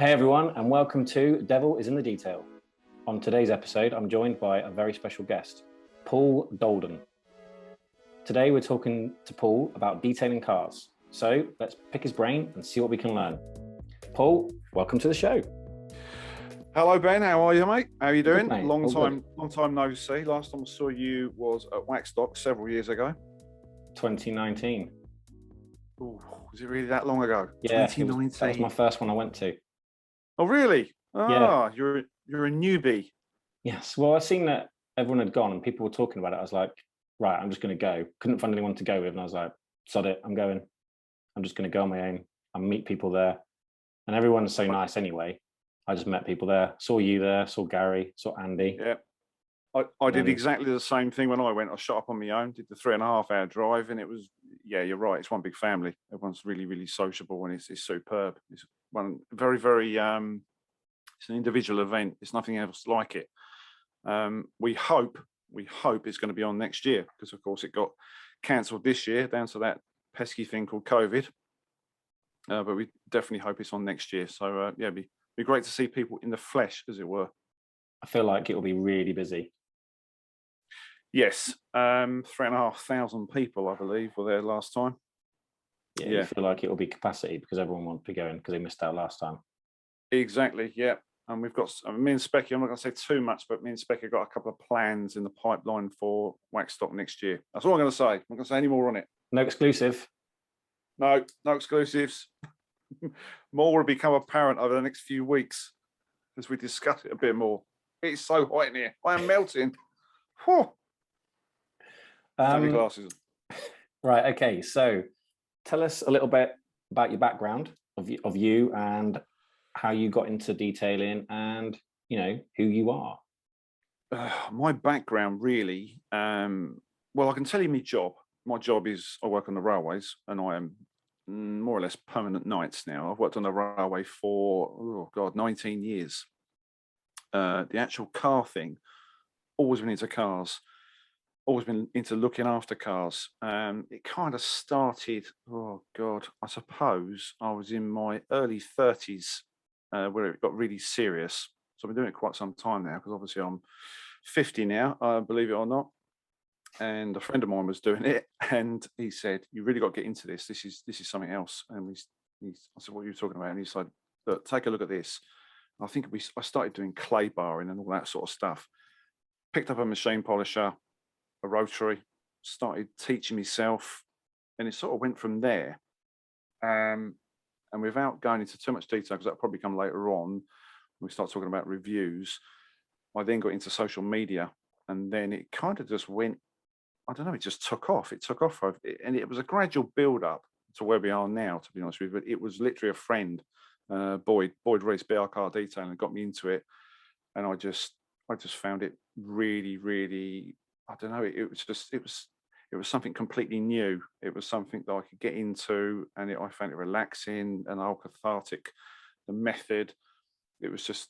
Hey everyone, and welcome to Devil is in the Detail. On today's episode, I'm joined by a very special guest, Paul Dolden. Today we're talking to Paul about detailing cars. So let's pick his brain and see what we can learn. Paul, welcome to the show. Hello Ben, how are you, mate? How are you doing? Good, mate. Long time no see. Last time I saw you was at Waxstock several years ago. 2019. Ooh, was it really that long ago? Yeah, 2019. that was my first one I went to. Oh, really? Yeah. You're a newbie. Yes, well, I seen that everyone had gone and people were talking about it. I was like, right, I'm just going to go. Couldn't find anyone to go with. And I was like, sod it, I'm going. I'm just going to go on my own and meet people there. And everyone's so nice anyway. I just met people there, saw you there, saw Gary, saw Andy. Yeah. I did exactly the same thing when I went. I shot up on my own, did the 3.5 hour drive, and it was, yeah, you're right. It's one big family. Everyone's really, really sociable, and it's superb. It's one very, very, it's an individual event. There's nothing else like it. We hope it's going to be on next year because, of course, it got cancelled this year down to that pesky thing called COVID. But we definitely hope it's on next year. So, yeah, it'd be great to see people in the flesh, as it were. I feel like it will be really busy. Yes, 3,500 people, I believe, were there last time. Yeah, I feel like it will be capacity because everyone wants to be going because they missed out last time. Exactly, yeah. And we've got, me and Specky, I'm not going to say too much, but me and Specky got a couple of plans in the pipeline for Waxstock next year. That's all I'm going to say. I'm not going to say any more on it. No exclusive? No exclusives. More will become apparent over the next few weeks as we discuss it a bit more. It's so hot in here. I am melting. Whew. Glasses. Right, okay. So tell us a little bit about your background of you and how you got into detailing and, you know, who you are. My background really, well, I can tell you my job. My job is I work on the railways and I am more or less permanent nights now. I've worked on the railway for, 19 years. The actual car thing, always been into cars, always been into looking after cars. It kind of started, I suppose I was in my early 30s where it got really serious. So I've been doing it quite some time now because obviously I'm 50 now, believe it or not. And a friend of mine was doing it and he said, you really got to get into this. This is something else. And I said, what are you talking about? And he said, look, take a look at this. I think I started doing clay barring and all that sort of stuff. Picked up a machine polisher, a rotary, started teaching myself, and it sort of went from there. And without going into too much detail, because that'll probably come later on, when we start talking about reviews, I then got into social media, and then it kind of just went, I don't know, it just took off. It took off, and it was a gradual build up to where we are now, to be honest with you. But it was literally a friend, Boyd Reese, BR Car Detailing, got me into it, and I just found it really, really, I don't know, it was something completely new. It was something that I could get into, and I found it relaxing and all cathartic. The method, it was just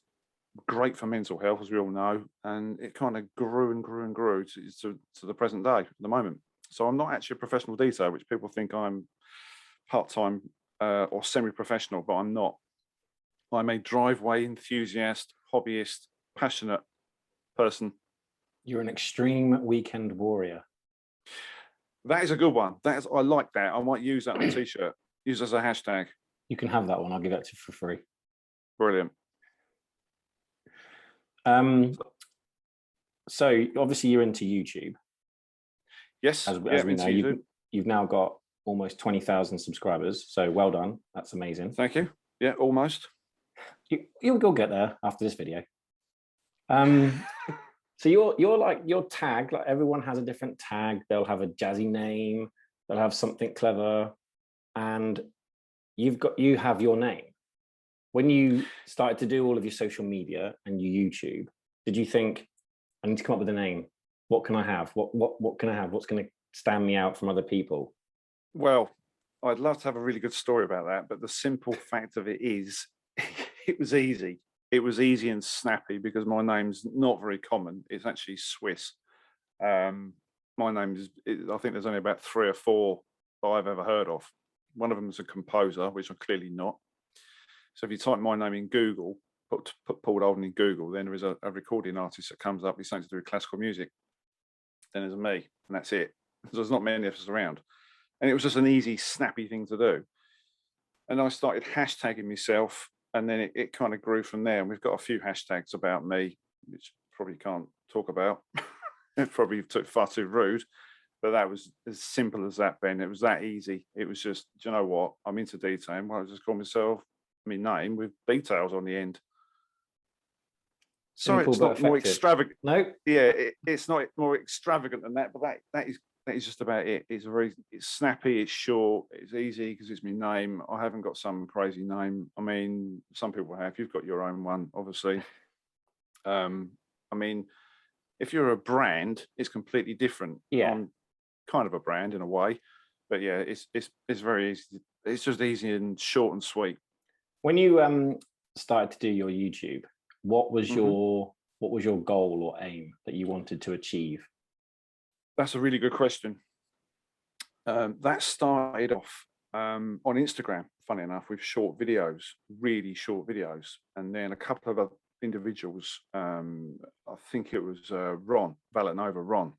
great for mental health, as we all know, and it kind of grew and grew and grew to the present day at the moment. So I'm not actually a professional detailer, which people think I'm part-time or semi-professional, but I'm not. I'm a driveway enthusiast, hobbyist, passionate person. You're an extreme weekend warrior. That is a good one. I like that. I might use that on a t-shirt. Use as a hashtag. You can have that one. I'll give that to you for free. Brilliant. So obviously you're into YouTube. Yes. As we know, you've now got almost 20,000 subscribers. So well done. That's amazing. Thank you. Yeah, almost. You'll get there after this video. So you're like your tag, like everyone has a different tag. They'll have a jazzy name, they'll have something clever, and you have your name. When you started to do all of your social media and your YouTube, did you think, I need to come up with a name? What can I have? What can I have? What's going to stand me out from other people? Well, I'd love to have a really good story about that, but the simple fact of it is it was easy. It was easy and snappy because my name's not very common. It's actually Swiss. My name is, I think there's only about 3 or 4 that I've ever heard of. One of them is a composer, which I'm clearly not. So if you type my name in Google, put Paul Dolden in Google, then there is a recording artist that comes up with something to do with classical music. Then there's me, and that's it. So there's not many of us around. And it was just an easy, snappy thing to do. And I started hashtagging myself, and then it kind of grew from there. And we've got a few hashtags about me, which probably can't talk about. It probably far too rude, but that was as simple as that, Ben. It was that easy. It was just, do you know what? I'm into detailing. Well, I just call myself my name with details on the end. Sorry, Simple it's but not more effective. extravagant. No, Yeah, it's not more extravagant than that, but that is just about it. It's snappy, it's short, it's easy because it's my name. I haven't got some crazy name. I mean, some people have. You've got your own one, obviously. I mean, if you're a brand, it's completely different. yeah. I'm kind of a brand in a way, but yeah, it's very easy. It's just easy and short and sweet. When you started to do your YouTube, what was Mm-hmm. your goal or aim that you wanted to achieve? That's a really good question. That started off on Instagram, funny enough, with short videos, really short videos. And then a couple of other individuals, I think it was Ron Valenova. Ron,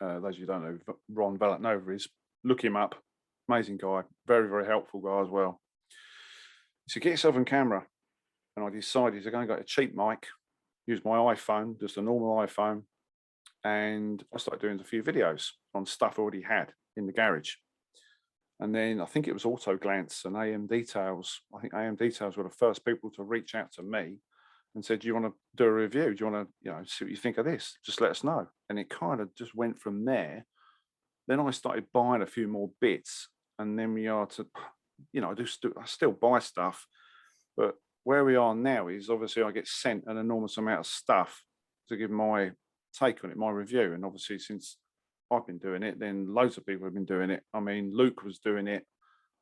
those of you who don't know, Ron Valenova is, look him up. Amazing guy, very, very helpful guy as well. So get yourself on camera. And I decided to go and get a cheap mic, use my iPhone, just a normal iPhone. And I started doing a few videos on stuff I already had in the garage. And then I think it was Auto Glance and AM Details. I think AM Details were the first people to reach out to me and said, do you want to do a review? Do you want to, see what you think of this? Just let us know. And it kind of just went from there. Then I started buying a few more bits. And then we are to, I still buy stuff. But where we are now is obviously I get sent an enormous amount of stuff to give my take on it, my review. And obviously since I've been doing it, then loads of people have been doing it. I mean, Luke was doing it.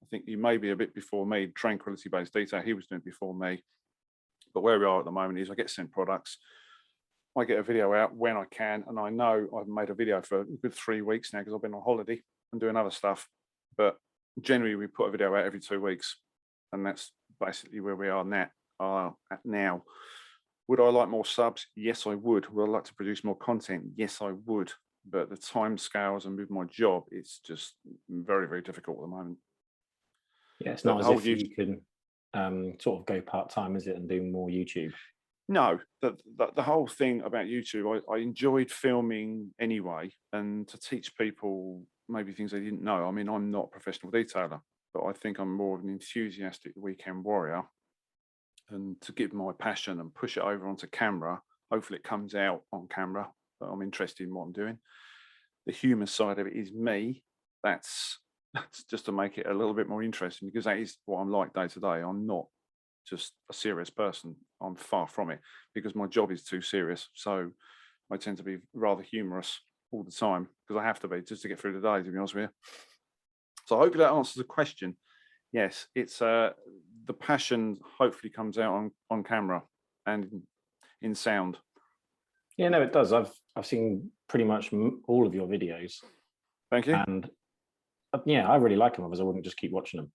I think he may be a bit before me, tranquility-based detail. He was doing it before me. But where we are at the moment is I get sent products. I get a video out when I can. And I know I've made a video for a good 3 weeks now because I've been on holiday and doing other stuff. But generally, we put a video out every 2 weeks. And that's basically where we are at now. Would I like more subs? Yes, I would. Would I like to produce more content? Yes, I would. But the time scales and with my job, it's just very, very difficult at the moment. Yeah, it's not as if you can sort of go part-time, is it, and do more YouTube? No, the whole thing about YouTube, I enjoyed filming anyway, and to teach people maybe things they didn't know. I mean, I'm not a professional detailer, but I think I'm more of an enthusiastic weekend warrior. And to give my passion and push it over onto camera, hopefully it comes out on camera, but I'm interested in what I'm doing. The humour side of it is me. That's just to make it a little bit more interesting, because that is what I'm like day to day. I'm not just a serious person. I'm far from it, because my job is too serious. So I tend to be rather humorous all the time, because I have to be just to get through the day, to be honest with you. So hopefully that answers the question. Yes, it's the passion hopefully comes out on camera and in sound. Yeah, no, it does. I've seen pretty much all of your videos. Thank you. And yeah, I really like them, otherwise I wouldn't just keep watching them.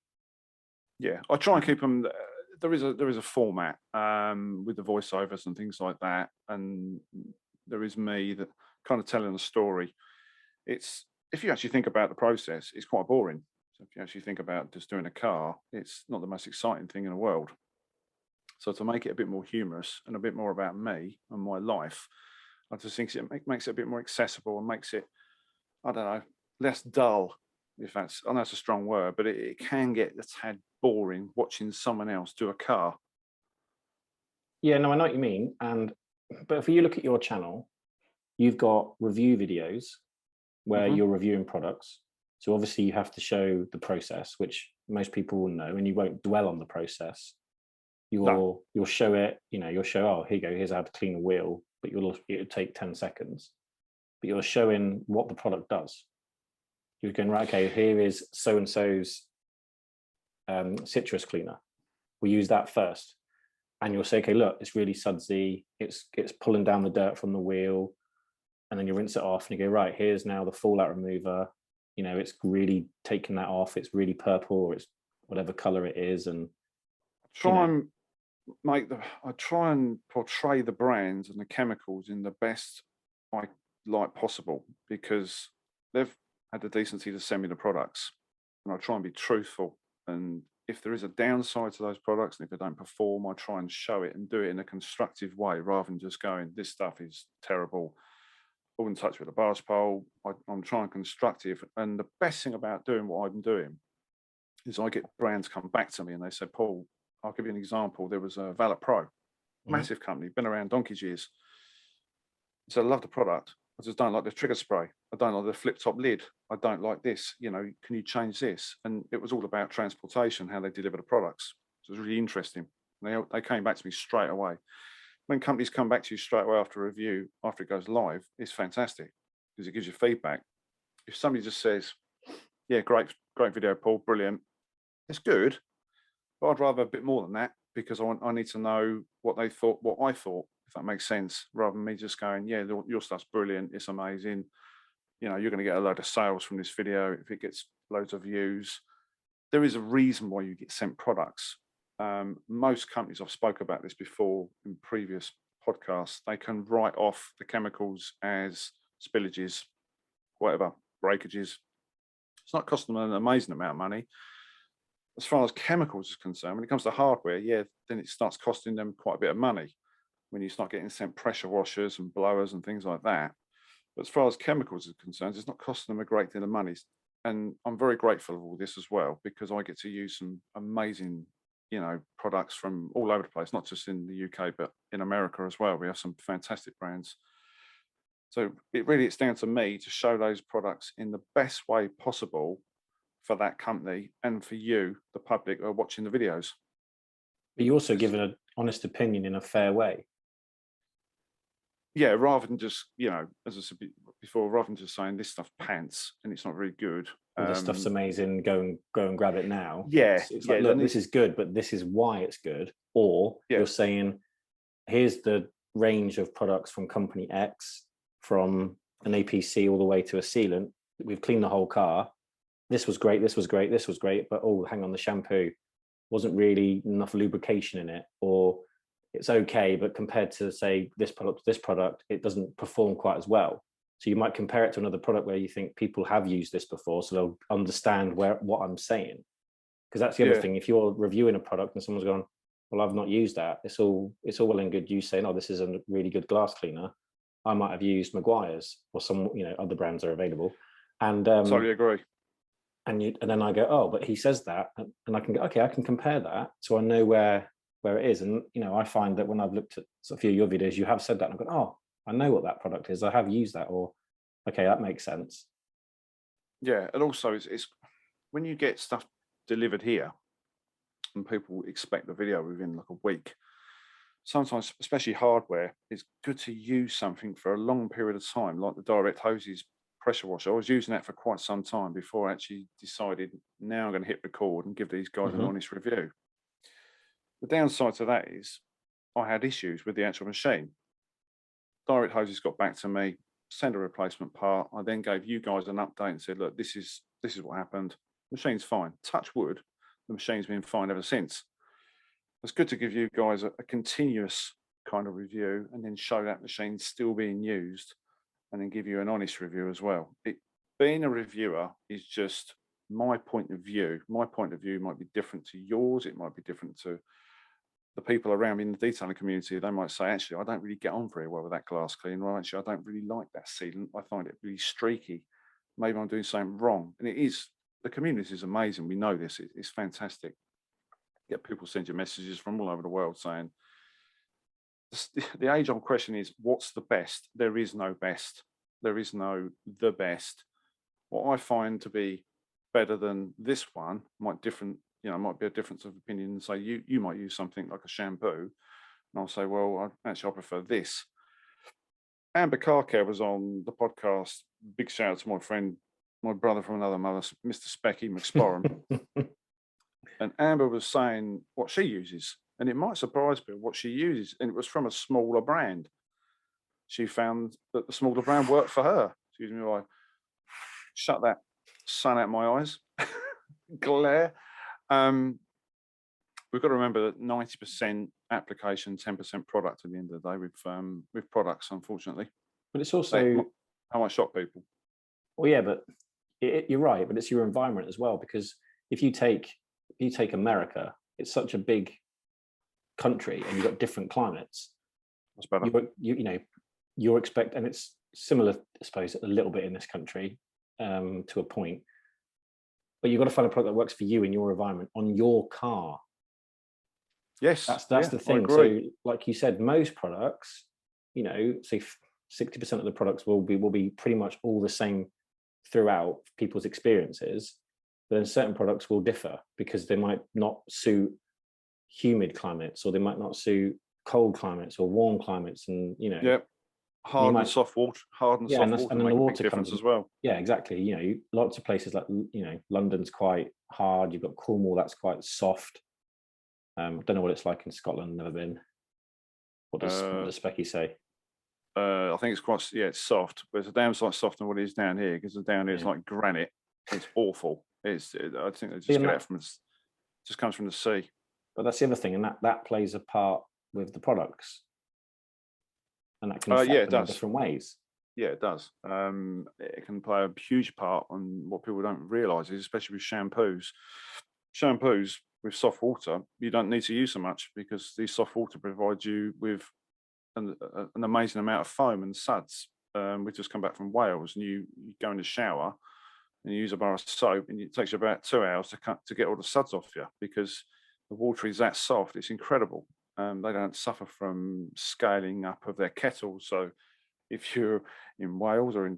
Yeah, I try and keep them. There is a format with the voiceovers and things like that, and there is me that kind of telling a story. It's, if you actually think about the process, it's quite boring. So if you actually think about just doing a car, it's not the most exciting thing in the world. So to make it a bit more humorous and a bit more about me and my life, I just think it makes it a bit more accessible and makes it, I don't know, less dull. If that's, I know it's a strong word, but it can get a tad boring watching someone else do a car. Yeah, no, I know what you mean. But if you look at your channel, you've got review videos where you're reviewing products. So obviously you have to show the process, which most people will know, and you won't dwell on the process. You'll show it, you'll show, oh, here you go, here's how to clean a wheel, but it'll take 10 seconds. But you're showing what the product does. You're going, right, okay, here is so-and-so's citrus cleaner. We'll use that first. And you'll say, okay, look, it's really sudsy. It's pulling down the dirt from the wheel. And then you rinse it off and you go, right, here's now the fallout remover. It's really taking that off. It's really purple, or it's whatever color it is. And try and I try and portray the brands and the chemicals in the best I like possible, because they've had the decency to send me the products, and I try and be truthful. And if there is a downside to those products, and if they don't perform, I try and show it and do it in a constructive way, rather than just going, "This stuff is terrible. I wouldn't touch with a barge pole." I'm trying constructive, and the best thing about doing what I'm doing is I get brands come back to me and they say, "Paul, I'll give you an example. There was a Valet Pro, Mhm. massive company, been around donkey's years. So I love the product. I just don't like the trigger spray. I don't like the flip top lid. I don't like this. You know, can you change this?" And it was all about transportation, how they deliver the products. So it was really interesting. They came back to me straight away. When companies come back to you straight away after a review, after it goes live, it's fantastic, because it gives you feedback. If somebody just says, "Yeah, great video, Paul, brilliant," it's good, but I'd rather a bit more than that, because I need to know what they thought, what I thought, if that makes sense, rather than me just going, "Yeah, your stuff's brilliant, it's amazing. You know, you're going to get a load of sales from this video if it gets loads of views." There is a reason why you get sent products. Most companies, I've spoke about this before in previous podcasts, they can write off the chemicals as spillages, whatever, breakages. It's not costing them an amazing amount of money. As far as chemicals is concerned, when it comes to hardware, yeah, then it starts costing them quite a bit of money when you start getting sent pressure washers and blowers and things like that. But as far as chemicals are concerned, it's not costing them a great deal of money. And I'm very grateful of all this as well, because I get to use some amazing, products from all over the place, not just in the UK, but in America as well. We have some fantastic brands. So it's down to me to show those products in the best way possible for that company and for you, the public, who are watching the videos. But you also It's- give an honest opinion in a fair way. yeah, rather than just, as I said before, rather than just saying this stuff pants and it's not very good. Or this stuff's amazing. Go and grab it now. Yeah, It's like, yeah, look, this is good, but this is why it's good. Or yeah, you're saying, here's the range of products from company X, from an APC all the way to a sealant. We've cleaned the whole car. This was great. This was great. This was great. But oh, hang on, the shampoo wasn't really enough lubrication in it, or it's okay, but compared to say this product, it doesn't perform quite as well. So you might compare it to another product where you think people have used this before, so they'll understand what I'm saying. Because that's the other yeah, thing. If you're reviewing a product and someone's gone, "Well, I've not used that," it's all well and good you saying, "Oh, this is a really good glass cleaner." I might have used Maguire's, or some other brands are available, and totally agree. and then I go, "Oh, but he says that," and I can go, "Okay, I can compare that, so I know where it is." And I find that when I've looked at a few of your videos, you have said that, and I've gone, "Oh, I know what that product is. I have used that," or "Okay, that makes sense." Yeah, and also it's when you get stuff delivered here and people expect the video within like a week. Sometimes, especially hardware, it's good to use something for a long period of time, like the direct hoses pressure washer. I was using that for quite some time before I actually decided, now I'm going to hit record and give these guys an Hmm. honest review. The downside to that is I had issues with the actual machine. Direct hoses got back to me, sent a replacement part. I then gave you guys an update and said, "Look, this is what happened. Machine's fine. Touch wood, the machine's been fine ever since." It's good to give you guys a continuous kind of review and then show that machine's still being used, and then give you an honest review as well. Being a reviewer is just my point of view. My point of view might be different to yours. It might be different to the people around me in the detailing community. They might say, "Actually, I don't really get on very well with that glass cleaner. Or actually, I don't really like that sealant. I find it really streaky. Maybe I'm doing something wrong." And it is, the community is amazing. We know this. It's fantastic. Get people send you messages from all over the world saying, the age-old question is, what's the best? There is no best. There is no the best. What I find to be better than this one might might be a difference of opinion. Say you might use something like a shampoo, and I'll say, "Well, I prefer this." Amber Car Care was on the podcast. Big shout out to my friend, my brother from another mother, Mr. Specky McSporran. And Amber was saying what she uses, and it might surprise people what she uses, and it was from a smaller brand. She found that the smaller brand worked for her. Excuse me, I shut that sun out my eyes, glare. we've got to remember that 90% application, 10% product at the end of the day with products, unfortunately. But it's also how I shock people. Well, yeah, but you're right, but it's your environment as well, because if you take America, it's such a big country and you've got different climates. That's better. You're and it's similar, I suppose, a little bit in this country to a point, but you've got to find a product that works for you in your environment on your car. Yes, that's the thing. So, like you said, most products, say 60% of the products will be pretty much all the same throughout people's experiences, but then certain products will differ because they might not suit humid climates, or they might not suit cold climates or warm climates, and hard and soft water and then make the water a big difference comes as well. Yeah, exactly. Lots of places like London's quite hard. You've got Cornwall, that's quite soft. I don't know what it's like in Scotland. Never been. What does Specky say? I think it's quite it's soft, but it's a damn sight softer than what it is down here, because down here it's like granite. It's awful. I think they just get it from just comes from the sea. But that's the other thing, and that plays a part with the products, and that can affect them in different ways. Yeah, it does. It can play a huge part on what people don't realise, is especially with shampoos. Shampoos with soft water, you don't need to use so much, because these soft water provides you with an amazing amount of foam and suds. We've just come back from Wales, and you go in the shower and you use a bar of soap, and it takes you about 2 hours to get all the suds off you, because the water is that soft. It's incredible. They don't suffer from scaling up of their kettles. So if you're in Wales or in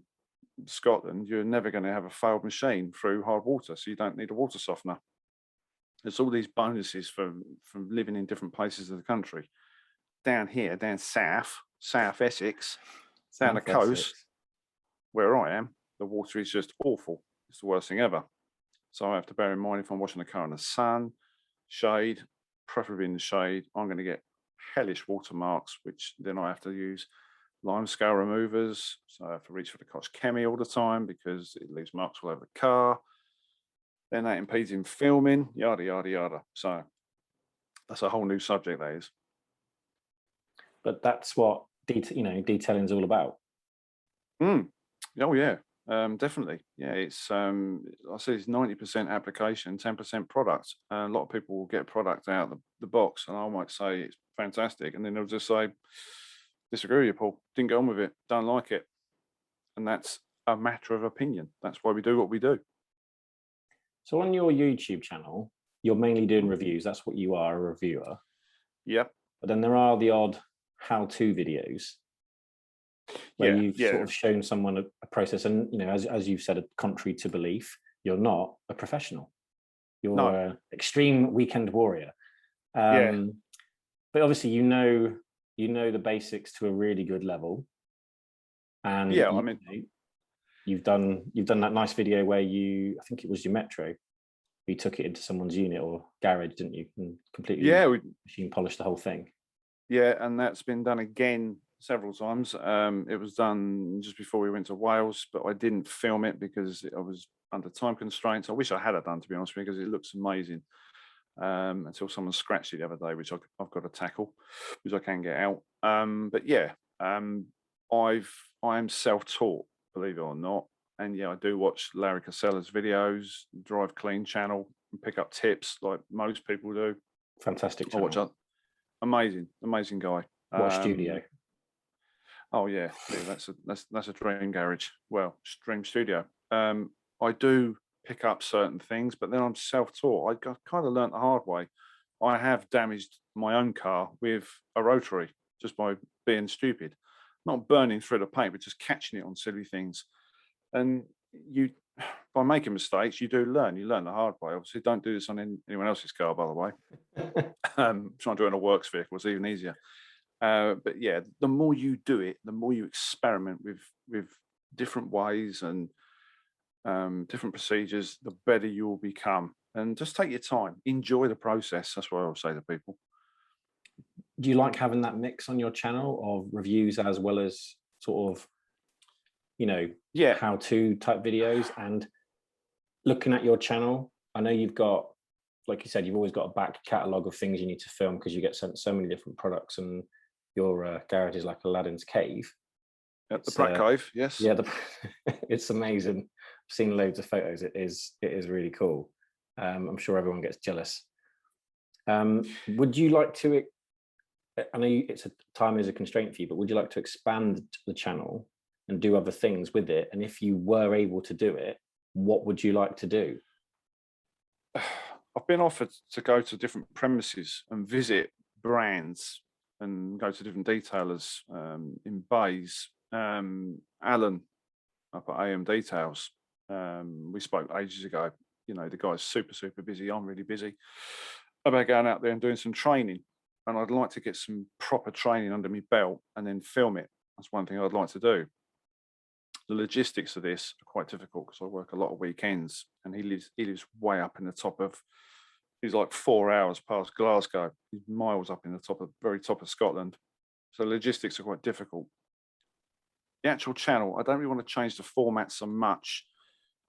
Scotland, you're never going to have a failed machine through hard water, so you don't need a water softener. There's all these bonuses from living in different places of the country. Down here, down south Essex, down the coast, where I am, the water is just awful. It's the worst thing ever. So I have to bear in mind, if I'm washing the car in the sun, shade, preferably in the shade, I'm going to get hellish watermarks, which then I have to use lime scale removers. So I have to reach for the Koch Chemi all the time, because it leaves marks all over the car. Then that impedes in filming, yada, yada, yada. So that's a whole new subject, that is. But that's what detailing is all about. Oh yeah, definitely. Yeah, it's I say it's 90% application, 10% product. A lot of people will get product out of the box, and I might say it's fantastic, and then they'll just say, disagree with you, Paul, didn't go on with it, don't like it. And that's a matter of opinion. That's why we do what we do. So on your YouTube channel, you're mainly doing reviews. That's what you are, a reviewer. Yep. But then there are the odd how-to videos where you've sort of shown someone a process, and as you've said, contrary to belief, you're not a professional. You're an extreme weekend warrior. But obviously, you know the basics to a really good level. And you've done that nice video where I think it was your Metro, you took it into someone's unit or garage, didn't you? And completely machine polished the whole thing. Yeah, and that's been done again several times. It was done just before we went to Wales, but I didn't film it because I was under time constraints. I wish I had it done, to be honest with you, because it looks amazing. Until someone scratched it the other day, which I've got to tackle, which I can get out. But yeah, I'm self-taught, believe it or not. And yeah, I do watch Larry Casella's videos, Drive Clean channel, and pick up tips like most people do. Fantastic channel. I watch amazing guy. What studio? Oh yeah, that's a dream garage. Well, dream studio. I do pick up certain things, but then I'm self-taught. I kind of learned the hard way. I have damaged my own car with a rotary just by being stupid, not burning through the paint, but just catching it on silly things. And by making mistakes, you do learn. You learn the hard way. Obviously, don't do this on anyone else's car, by the way. Trying to do it on a works vehicle is even easier. But yeah, the more you do it, the more you experiment with different ways and different procedures, the better you will become. And just take your time, enjoy the process. That's what I would say to people. Do you like having that mix on your channel of reviews as well as sort of, how-to type videos? And looking at your channel, I know you've got like you said, you've always got a back catalogue of things you need to film because you get sent so many different products, and your garage is like Aladdin's cave. At the It's Pratt Cave, yes. yeah, it's amazing. I've seen loads of photos. It is really cool. I'm sure everyone gets jealous. Would you like to? I know time is a constraint for you, but would you like to expand the channel and do other things with it? And if you were able to do it, what would you like to do? I've been offered to go to different premises and visit brands and go to different detailers in Bays. Alan up at AM Details. We spoke ages ago. You know, the guy's super, super busy. I'm really busy about going out there and doing some training. And I'd like to get some proper training under my belt and then film it. That's one thing I'd like to do. The logistics of this are quite difficult because I work a lot of weekends, and he lives way up in the top of. He's like 4 hours past Glasgow. He's miles up in the very top of Scotland. So logistics are quite difficult. The actual channel, I don't really want to change the format so much.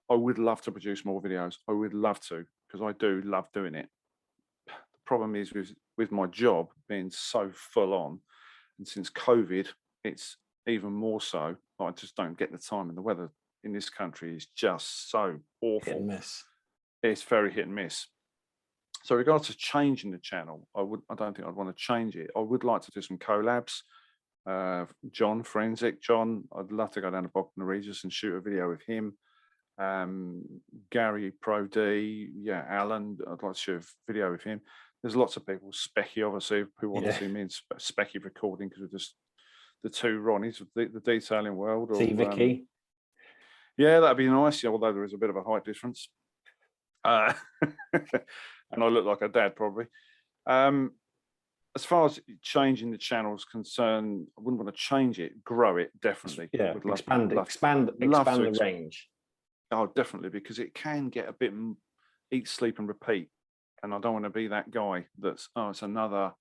I would love to produce more videos. I would love to, because I do love doing it. The problem is with my job being so full on, and since COVID, it's even more so. I just don't get the time, and the weather in this country is just so awful. Hit and miss. It's very hit and miss. So, regards to changing the channel, I don't think I'd want to change it. I would like to do some collabs. John Forensic, John, I'd love to go down to Bognor Regis and shoot a video with him. Gary Pro D, yeah, Alan, I'd like to shoot a video with him. There's lots of people. Specky, obviously, who want to see me in Specky recording, because we're just the two Ronnies of the detailing world. See Vicky. Yeah, that'd be nice. Yeah, although there is a bit of a height difference, and I look like a dad probably. As far as changing the channel is concerned, I wouldn't want to change it. Grow it, definitely. Yeah, expand the range. Oh, definitely, because it can get a bit eat, sleep, and repeat. And I don't want to be that guy that's, it's another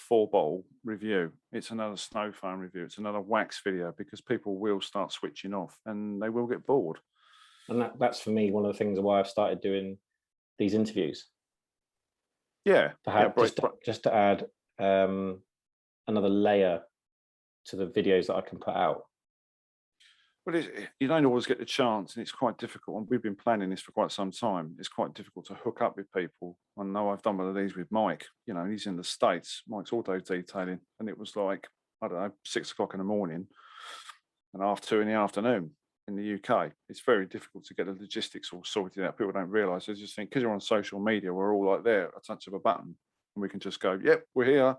4-bottle review. It's another snow foam review. It's another wax video, because people will start switching off and they will get bored. And that's for me one of the things why I've started doing these interviews. Yeah, just to add another layer to the videos that I can put out. Well, you don't always get the chance, and it's quite difficult. And we've been planning this for quite some time. It's quite difficult to hook up with people. I know I've done one of these with Mike. You know, he's in the States. Mike's auto detailing, and it was like, I don't know, 6 o'clock in the morning and 2:30 in the afternoon in the UK. It's very difficult to get the logistics all sorted out. People don't realise. They just think because you're on social media, we're all like there, a touch of a button, and we can just go, "Yep, we're here."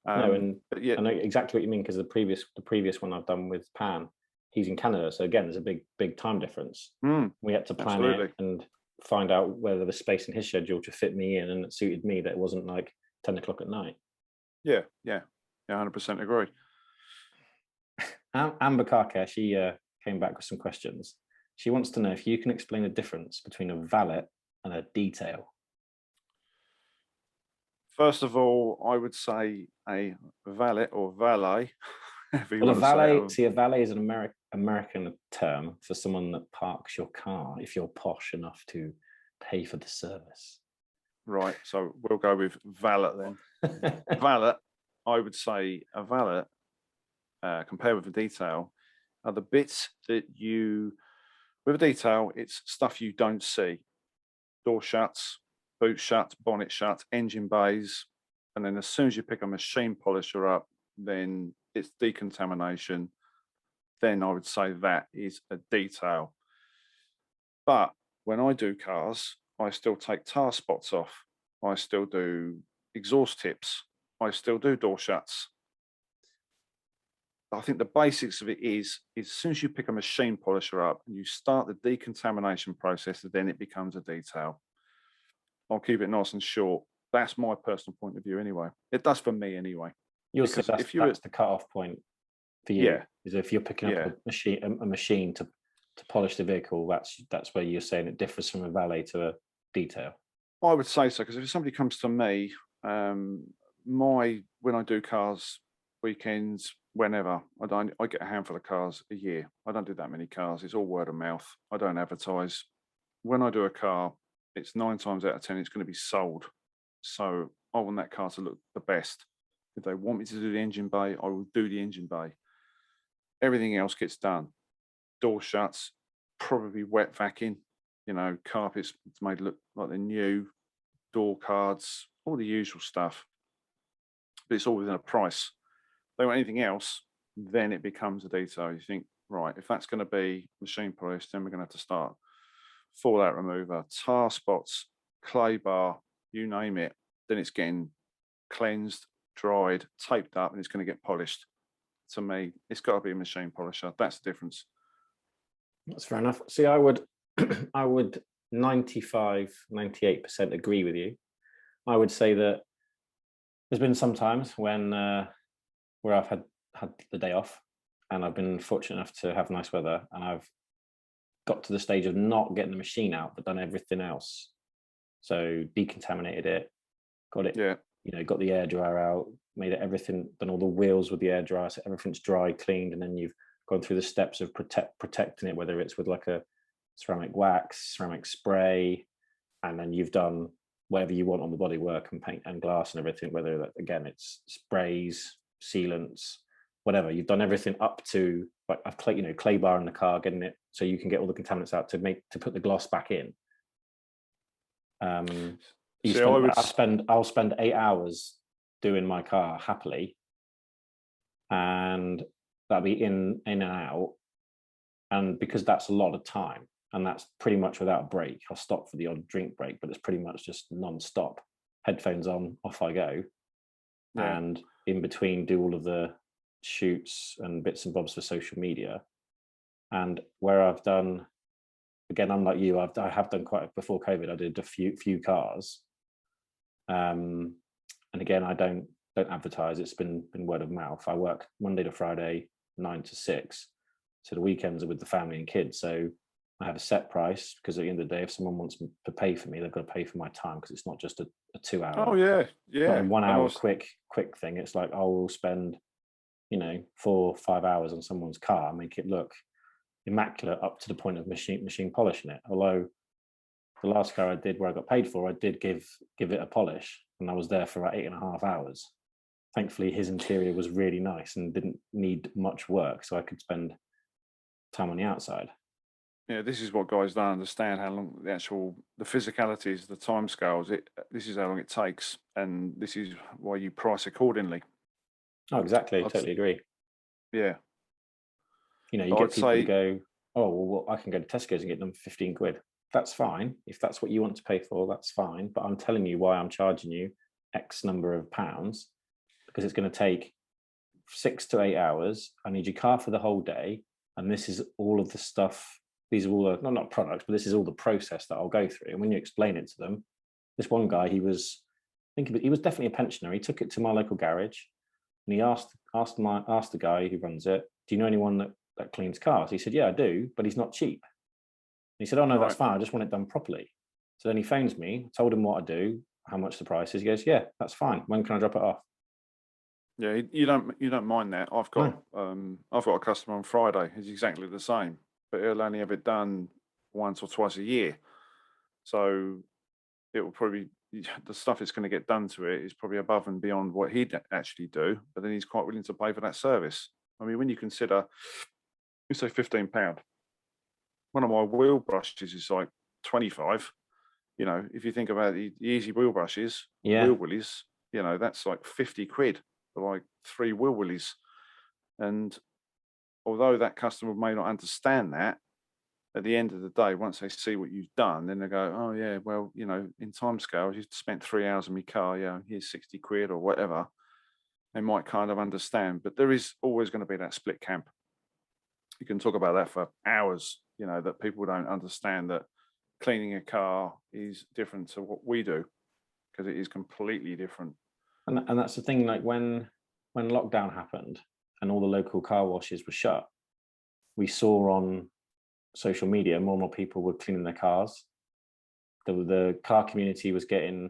No, and I know exactly what you mean, because the previous one I've done with Pan, he's in Canada, so again, there's a big time difference. We had to plan it and find out whether the space in his schedule to fit me in, and it suited me, that it wasn't like 10 o'clock at night. Yeah, 100% agree. Amber Carcare, she came back with some questions. She wants to know if you can explain the difference between a valet and a detail. First of all, I would say a valet or valet. Well, a valet is an American term for someone that parks your car if you're posh enough to pay for the service. Right, so we'll go with valet then. Valet, I would say a valet, compared with a detail, are the bits that with a detail, it's stuff you don't see. Door shuts, boot shuts, bonnet shuts, engine bays, and then as soon as you pick a machine polisher up, then it's decontamination. Then I would say that is a detail. But when I do cars, I still take tar spots off. I still do exhaust tips. I still do door shuts. I think the basics of it is as soon as you pick a machine polisher up and you start the decontamination process, then it becomes a detail. I'll keep it nice and short. That's my personal point of view anyway. It does for me anyway. You'll see that's the cut-off point for you. Yeah. Is if you're picking up a machine to polish the vehicle, that's where you're saying it differs from a valet to a detail. I would say so, because if somebody comes to me, when I do cars, weekends, whenever, I get a handful of cars a year. I don't do that many cars. It's all word of mouth. I don't advertise. When I do a car, it's 9 times out of 10 it's going to be sold. So I want that car to look the best. If they want me to do the engine bay, I will do the engine bay. Everything else gets done. Door shuts, probably wet vacuum, carpets made look like they're new, door cards, all the usual stuff. But it's all within a price. If they want anything else, then it becomes a detail. You think, right, if that's going to be machine polished, then we're going to have to start fallout remover, tar spots, clay bar, you name it. Then it's getting cleansed, dried, taped up, and it's going to get polished. To me, it's got to be a machine polisher. That's the difference. That's fair enough. See, I would I would 95, 98% agree with you. I would say that there's been some times when where I've had the day off, and I've been fortunate enough to have nice weather, and I've got to the stage of not getting the machine out, but done everything else. So decontaminated it, got it, got the air dryer out, made it everything, done all the wheels with the air dryer, so everything's dry, cleaned, and then you've gone through the steps of protecting it, whether it's with like a ceramic wax, ceramic spray, and then you've done whatever you want on the bodywork and paint and glass and everything, whether that, again, it's sprays, sealants, whatever. You've done everything up to like I've clay bar in the car, getting it so you can get all the contaminants out to put the gloss back in. I'll spend 8 hours doing my car happily, and that'll be in and out, and because that's a lot of time, and that's pretty much without a break. I'll stop for the odd drink break, but it's pretty much just non-stop. Headphones on, off I go, and in between do all of the shoots and bits and bobs for social media. And where I've done, again, unlike you, I have done before COVID. I did a few cars, and again, I don't advertise. It's been word of mouth. I work Monday to Friday, 9 to 6, so the weekends are with the family and kids. So I have a set price, because at the end of the day, if someone wants to pay for me, they've got to pay for my time, because it's not just a 2 hour. Oh yeah, not a 1 hour quick thing. It's like I will spend 4 or 5 hours on someone's car, make it look immaculate up to the point of machine polishing it. Although the last car I did, where I got paid for, I did give it a polish, and I was there for about 8.5 hours. Thankfully, his interior was really nice and didn't need much work, so I could spend time on the outside. Yeah, this is what guys don't understand, how long the physicalities, the time scales. This is how long it takes, and this is why you price accordingly. Oh, exactly. Totally agree. Yeah. You get people to go, oh, well, I can go to Tesco's and get them 15 quid. That's fine. If that's what you want to pay for, that's fine. But I'm telling you why I'm charging you X number of pounds, because it's going to take 6 to 8 hours. I need your car for the whole day. And this is all of the stuff. These are all not products, but this is all the process that I'll go through. And when you explain it to them, this one guy, he was definitely a pensioner. He took it to my local garage, and he asked the guy who runs it, do you know anyone that cleans cars? He said, yeah, I do, but he's not cheap. And he said, oh no, that's fine. I just want it done properly. So then he phones me, told him what I do, how much the price is. He goes, yeah, that's fine. When can I drop it off? Yeah, you don't mind that. I've got a customer on Friday. He's exactly the same, but he'll only have it done once or twice a year. So it will probably, the stuff that's going to get done to it is probably above and beyond what he'd actually do. But then he's quite willing to pay for that service. I mean, when you consider, you say £15, one of my wheel brushes is like 25. If you think about the easy wheel brushes, wheel willies, that's like 50 quid for like 3 wheel willies. And although that customer may not understand that, at the end of the day, once they see what you've done, then they go, oh yeah, well, in time scales, you've spent 3 hours on my car, here's 60 quid or whatever. They might kind of understand, but there is always going to be that split camp. You can talk about that for hours, that people don't understand that cleaning a car is different to what we do, because it is completely different. And that's the thing, like when lockdown happened and all the local car washes were shut, we saw on social media more and more people were cleaning their cars. The car community was getting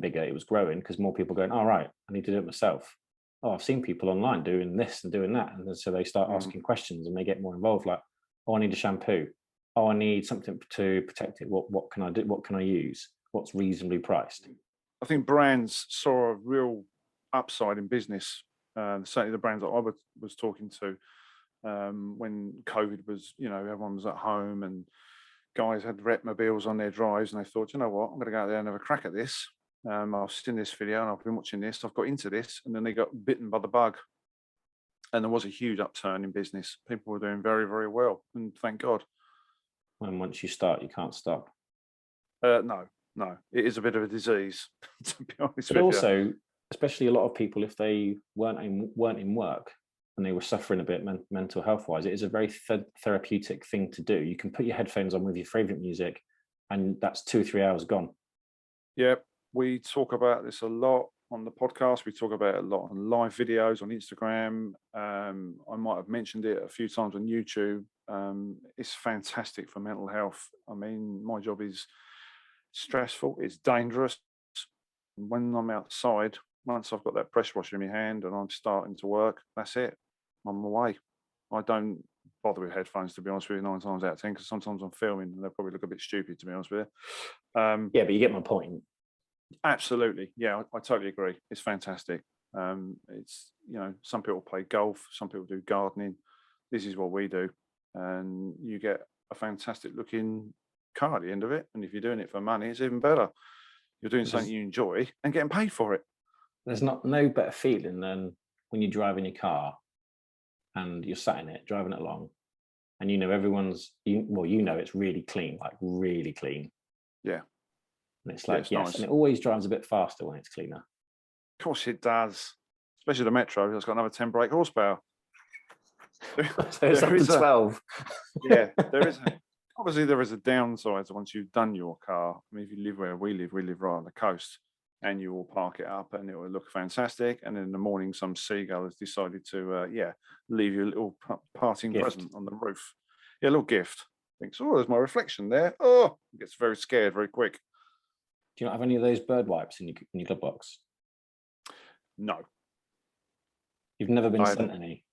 bigger. It was growing because more people going, all right, I need to do it myself. Oh, I've seen people online doing this and doing that. And then, so they start asking questions and they get more involved, like, oh, I need a shampoo. oh, I need something to protect it. What can I do? What can I use? What's reasonably priced? I think brands saw a real upside in business. Certainly the brands that I was talking to when COVID was, everyone was at home and guys had Retmobiles on their drives, and they thought, you know what, I'm going to go out there and have a crack at this. I've seen this video and I've been watching this. I've got into this, and then they got bitten by the bug, and there was a huge upturn in business. People were doing very, very well, and thank God. And once you start, you can't stop. No, it is a bit of a disease, to be honest But with also, you. especially a lot of people, if they weren't in work and they were suffering a bit mental health wise, it is a very therapeutic thing to do. You can put your headphones on with your favorite music, and that's 2 or 3 hours gone. Yeah, we talk about this a lot on the podcast. We talk about it a lot on live videos on Instagram. I might have mentioned it a few times on YouTube. It's fantastic for mental health. I mean, my job is stressful, it's dangerous. When I'm outside, once I've got that pressure washer in my hand and I'm starting to work, that's it. I'm away. I don't bother with headphones, to be honest with you, 9 times out of 10, because sometimes I'm filming and they'll probably look a bit stupid, to be honest with you. Yeah, but you get my point. Absolutely. Yeah, I totally agree. It's fantastic. It's, some people play golf, some people do gardening. This is what we do. And you get a fantastic looking car at the end of it. And if you're doing it for money, it's even better. You're doing something you enjoy and getting paid for it. There's no better feeling than when you drive in your car and you're sat in it, driving it along, and it's really clean, like really clean. Yeah. And it's like, it's yes, nice. and it always drives a bit faster when it's cleaner. Of course it does. Especially the Metro, it's got another 10 brake horsepower. So it's up to 12. Yeah, obviously there is a downside once you've done your car. I mean, if you live where we live right on the coast, and you will park it up and it will look fantastic. And in the morning, some seagull has decided to, leave you a little parting present on the roof. Yeah, a little gift. Thinks, oh, there's my reflection there. Oh, gets very scared very quick. Do you not have any of those bird wipes in your glove box? No. You've never been sent any?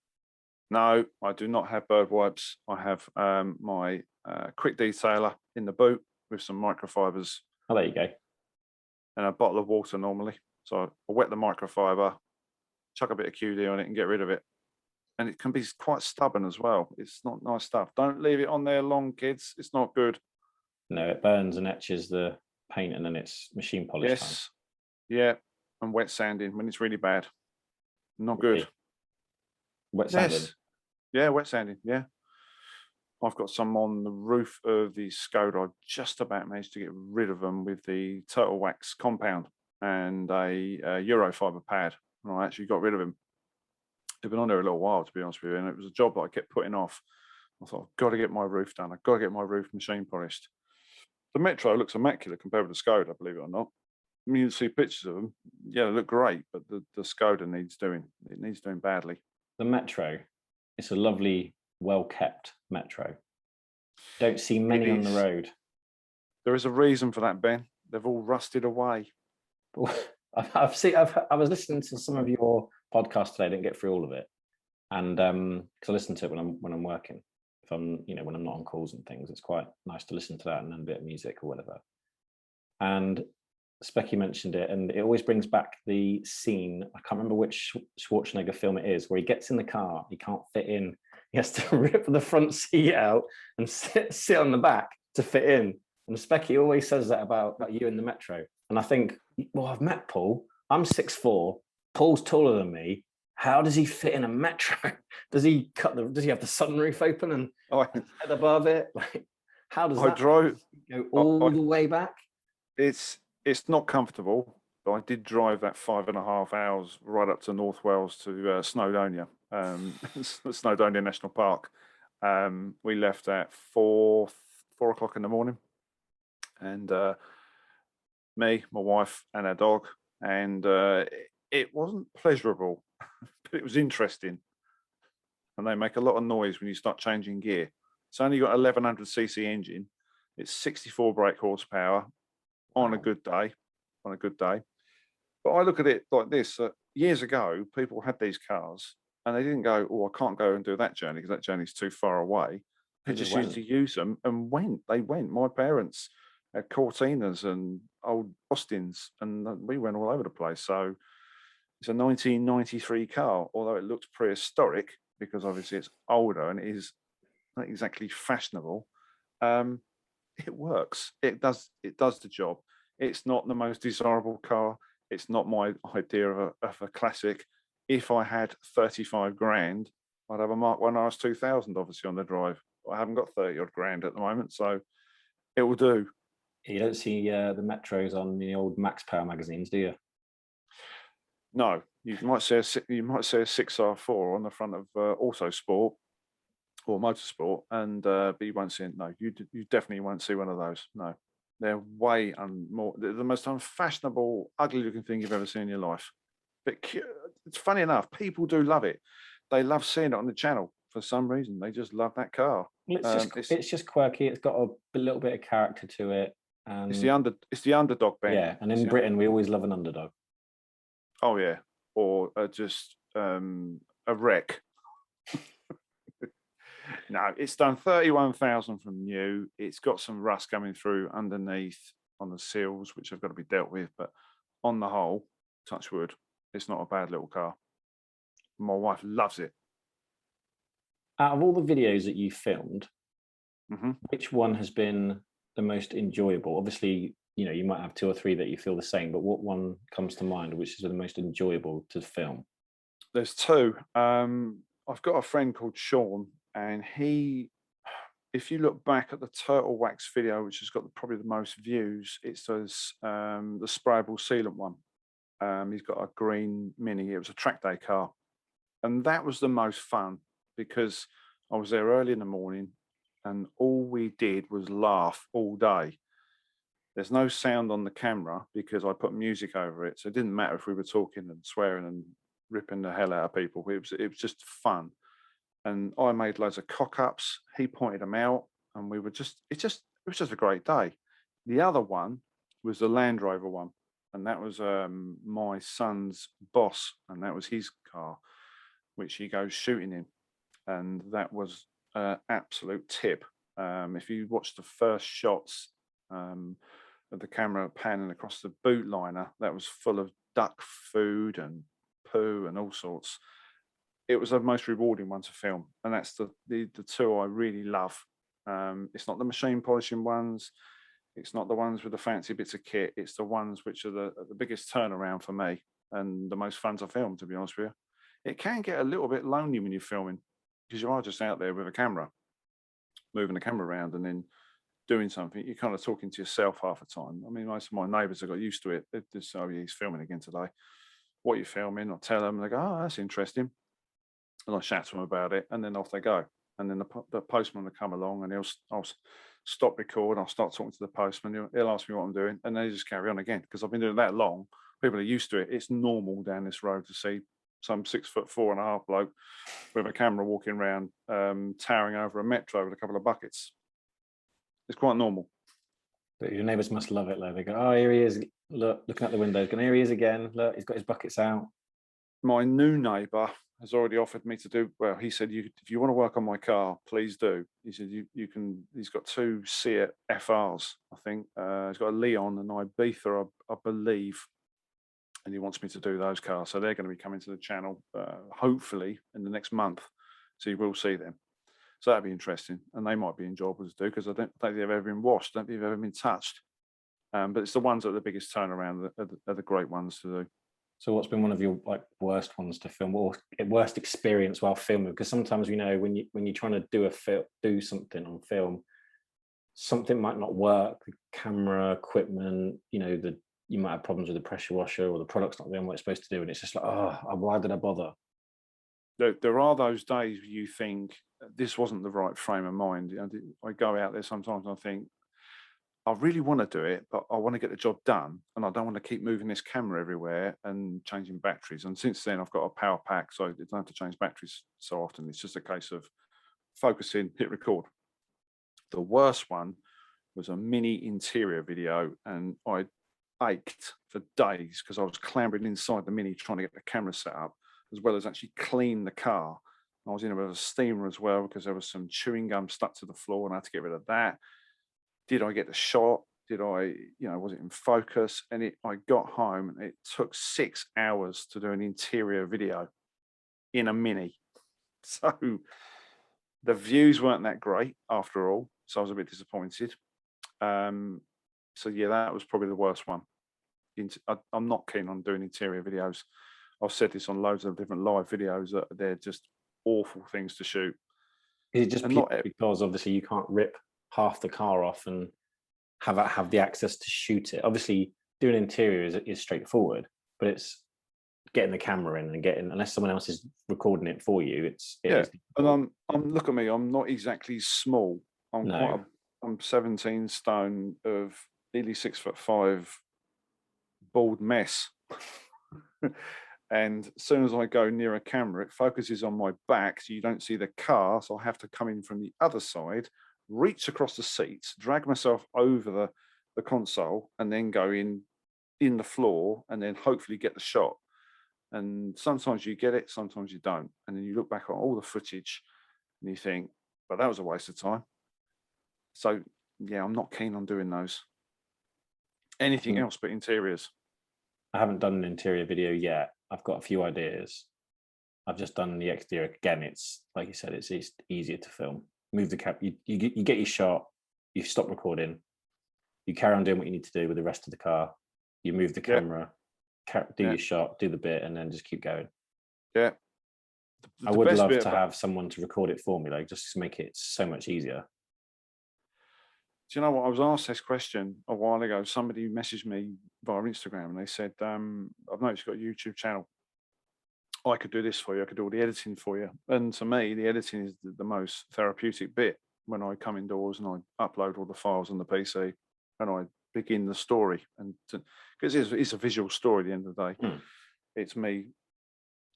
No, I do not have bird wipes. I have my quick detailer in the boot with some microfibers. Oh, there you go. And a bottle of water normally. So I wet the microfiber, chuck a bit of QD on it and get rid of it. And it can be quite stubborn as well. It's not nice stuff. Don't leave it on there long, kids. It's not good. No, it burns and etches the paint and then it's machine polish. Yes. Time. Yeah. And wet sanding when it's really bad. Not good. Wet sanding? Yes. Yeah, wet sanding. Yeah. I've got some on the roof of the Skoda. I've just about managed to get rid of them with the Turtle Wax compound and a Eurofiber pad. And I actually got rid of them. They've been on there a little while, to be honest with you. And it was a job that I kept putting off. I thought, I've got to get my roof done. I've got to get my roof machine polished. The Metro looks immaculate compared with the Skoda, believe it or not. I mean, you see pictures of them. Yeah, they look great, but the Skoda needs doing. It needs doing badly. The Metro, it's a lovely, well-kept Metro. Don't see many on the road. There is a reason for that, Ben. They've all rusted away. I was listening to some of your podcasts today. I didn't get through all of it, and because I listen to it when I'm working. If I'm when I'm not on calls and things, it's quite nice to listen to that and then a bit of music or whatever. And Specky mentioned it, and it always brings back the scene. I can't remember which Schwarzenegger film it is, where he gets in the car, he can't fit in. He has to rip the front seat out and sit on the back to fit in. And Specky always says that about you in the Metro. And I think, well, I've met Paul. I'm 6'4". Paul's taller than me. How does he fit in a Metro? Does he have the sunroof open and head above it? Like, how does that go all the way back? It's not comfortable, but I did drive that 5.5 hours right up to North Wales to Snowdonia, Snowdonia National Park. We left at 4 o'clock in the morning, and me, my wife, and our dog, and it wasn't pleasurable, but it was interesting. And they make a lot of noise when you start changing gear. It's only got 1100cc engine. It's 64 brake horsepower on a good day. But I look at it like this. Years ago, people had these cars and they didn't go, oh, I can't go and do that journey because that journey's too far away. They just just used went. to use them and went. They went. My parents had Cortinas and old Austins, and we went all over the place. So it's a 1993 car, although it looks prehistoric because obviously it's older and it is not exactly fashionable. Um, it works. It does. It does the job. It's not the most desirable car. It's not my idea of a classic. If I had 35 grand, I'd have a Mark 1 RS 2000 obviously on the drive. I haven't got 30 odd grand at the moment, so it will do. You don't see the Metros on the old Max Power magazines, do you? No, you might say a 6R4 on the front of Auto Sport or Motorsport, and but you won't see it. No, you definitely won't see one of those. No, they're way more. They're the most unfashionable, ugly-looking thing you've ever seen in your life. But it's funny enough, people do love it. They love seeing it on the channel for some reason. They just love that car. Well, it's just quirky. It's got a little bit of character to it, and it's the underdog band. yeah. And in Britain, we always love an underdog. Oh yeah, or just a wreck. No, it's done 31,000 from new. It's got some rust coming through underneath on the seals, which have got to be dealt with. But on the whole, touch wood, it's not a bad little car. My wife loves it. Out of all the videos that you filmed, Mm-hmm. which one has been the most enjoyable? Obviously, you might have two or three that you feel the same, but what one comes to mind, which is the most enjoyable to film? There's two. I've got a friend called Sean, and if you look back at the turtle wax video, which has got probably the most views, it's the sprayable sealant one. He's got a green Mini. It was a track day car, and that was the most fun because I was there early in the morning, and all we did was laugh all day. There's no sound on the camera because I put music over it, so it didn't matter if we were talking and swearing and ripping the hell out of people. It was just fun, and I made loads of cock ups. He pointed them out, and it was just a great day. The other one was the Land Rover one, and that was my son's boss, and that was his car, which he goes shooting in, and that was absolute tip. If you watch the first shots of the camera panning across the boot liner, that was full of duck food and poo and all sorts. It was the most rewarding one to film, and that's the two I really love. It's not the machine polishing ones, it's not the ones with the fancy bits of kit, it's the ones which are the biggest turnaround for me and the most fun to film, to be honest with you. It can get a little bit lonely when you're filming because you are just out there with a camera, moving the camera around and then doing something. You're kind of talking to yourself half the time. I mean, most of my neighbours have got used to it. They just, oh yeah, he's filming again today. What are you filming? I'll tell them, and they go, oh, that's interesting. And I chat to them about it, and then off they go. And then the postman will come along, and I'll stop record. I'll start talking to the postman. He'll ask me what I'm doing, and they just carry on again because I've been doing that long. People are used to it. It's normal down this road to see some 6'4.5" bloke with a camera walking around, towering over a metro with a couple of buckets. It's quite normal. But your neighbours must love it, though. They go, "Oh, here he is! Look, looking out the window. Here he is again. Look, he's got his buckets out." My new neighbour has already offered me to do well. He said, if you want to work on my car, please do. He said you can. He's got two Seat FRs, I think. He's got a Leon and Ibiza, I believe, and he wants me to do those cars. So they're going to be coming to the channel hopefully in the next month. So you will see them. So that'd be interesting, and they might be enjoyable to do because I don't think they've ever been washed. I don't think they've ever been touched. But it's the ones that are the biggest turnaround that are the great ones to do. So what's been one of your worst ones to film, or worst experience while filming? Because sometimes when you're trying to do something on film, something might not work. The camera, equipment, you might have problems with the pressure washer, or the product's not doing what it's supposed to do, and it's just like, oh, why did I bother? There are those days where you think this wasn't the right frame of mind. I go out there sometimes and I think, I really want to do it, but I want to get the job done, and I don't want to keep moving this camera everywhere and changing batteries. And since then, I've got a power pack, so I don't have to change batteries so often. It's just a case of focusing, hit record. The worst one was a Mini interior video, and I ached for days because I was clambering inside the Mini trying to get the camera set up, as well as actually clean the car. I was in a bit of a steamer as well because there was some chewing gum stuck to the floor and I had to get rid of that. Did I get the shot? Did I, was it in focus? And I got home and it took 6 hours to do an interior video in a Mini. So the views weren't that great after all. So I was a bit disappointed. So yeah, that was probably the worst one. I'm not keen on doing interior videos. I've said this on loads of different live videos that they're just awful things to shoot. Is it just And not because obviously you can't rip half the car off and have the access to shoot it? Obviously, doing interior is straightforward, but it's getting the camera in and getting, unless someone else is recording it for you, it is and I'm look at me, I'm not exactly small. I'm 17 stone of nearly 6'5", bald mess. And as soon as I go near a camera, it focuses on my back, so you don't see the car. So I have to come in from the other side, reach across the seats, drag myself over the console, and then go in the floor, and then hopefully get the shot. And sometimes you get it, sometimes you don't. And then you look back on all the footage and you think, but that was a waste of time. So yeah, I'm not keen on doing those. Anything else but interiors. I haven't done an interior video yet. I've got a few ideas. I've just done the exterior. Again, it's like you said, it's easier to film. Move the cap. You get your shot. You stop recording. You carry on doing what you need to do with the rest of the car. You move the camera, do your shot, do the bit, and then just keep going. Yeah. I would love to have someone to record it for me, like just to make it so much easier. Do you know what? I was asked this question a while ago. Somebody messaged me via Instagram and they said, I've noticed you've got a YouTube channel. I could do this for you. I could do all the editing for you. And to me, the editing is the most therapeutic bit when I come indoors and I upload all the files on the PC and I begin the story. And because it's a visual story at the end of the day. It's me